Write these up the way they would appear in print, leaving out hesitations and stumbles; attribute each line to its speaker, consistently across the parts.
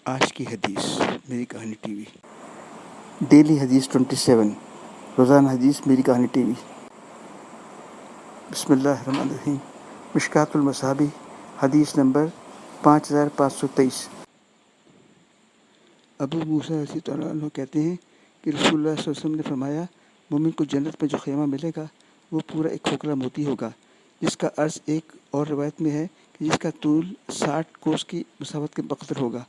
Speaker 1: آج کی حدیث میری کہانی ٹی وی ڈیلی حدیث 27 روزانہ حدیث میری کہانی ٹی وی۔ بسم اللہ الرحمن الرحیم۔ مشکات المصابیح حدیث نمبر 5523۔ ابو موسیٰ رضی اللہ عنہ کہتے ہیں کہ رسول اللہ صلی اللہ علیہ وسلم نے فرمایا، مومن کو جنت میں جو خیمہ ملے گا وہ پورا ایک کھوکھلا موتی ہوگا، جس کا عرض ایک اور روایت میں ہے کہ جس کا طول 60 کوس کی مسافت کے بقدر ہوگا۔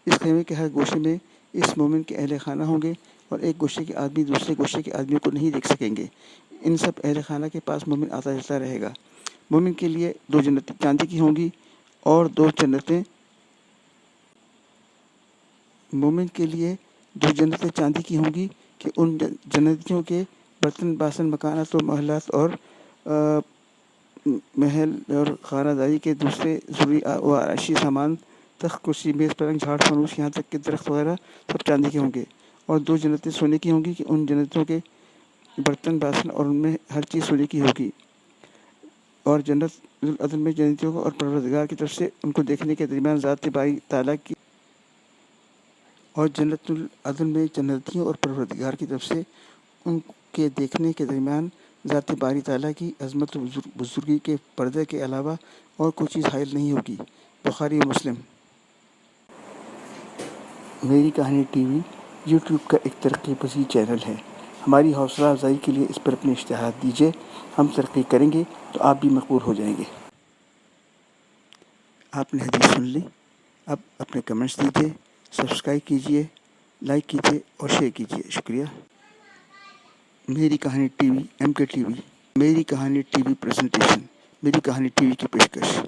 Speaker 1: اس خیمے کے ہر گوشے میں اس مومن کے اہل خانہ ہوں گے، اور ایک گوشے کے آدمی دوسرے گوشے کے آدمیوں کو نہیں دیکھ سکیں گے۔ ان سب اہل خانہ کے پاس مومن آتا جاتا رہے گا۔ مومن کے لیے 2 جنتیں چاندی کی ہوں گی اور 2 جنتیں چاندی کی ہوں گی کہ ان جنتیوں کے برتن باسن مکانات و محلات اور محل اور خانہ داری کے دوسرے ضروری و عرشی سامان، تخت، کرسی، میز، پلنگ، جھاڑ، فانوس، یہاں تک کہ درخت وغیرہ سب چاندی کے ہوں گے، اور 2 جنتیں سونے کی ہوں گی کہ ان جنتوں کے برتن باسن اور ان میں ہر چیز سونے کی ہوگی۔ اور جنت العدن میں جنتیوں کو اور پروردگار کی طرف سے ان کو دیکھنے کے درمیان ذات باری تعالیٰ کی اور جنت العدن میں جنتیوں اور پروردگار کی طرف سے ان کے دیکھنے کے درمیان ذات باری تعالیٰ کی عظمت و بزرگی کے پردے کے علاوہ اور کوئی چیز حائل نہیں ہوگی۔ بخاری و مسلم۔ میری کہانی ٹی وی یوٹیوب کا ایک ترقی پذیر چینل ہے۔ ہماری حوصلہ افزائی کے لیے اس پر اپنے اشتہارات دیجیے۔ ہم ترقی کریں گے تو آپ بھی مقبول ہو جائیں گے۔ آپ نے حدیث سن لی، اب اپنے کمنٹس دیجیے، سبسکرائب کیجیے، لائک کیجیے اور شیئر کیجیے۔ شکریہ۔ میری کہانی ٹی وی، MK TV، میری کہانی ٹی وی پریزنٹیشن، میری کہانی ٹی وی کی پیشکش۔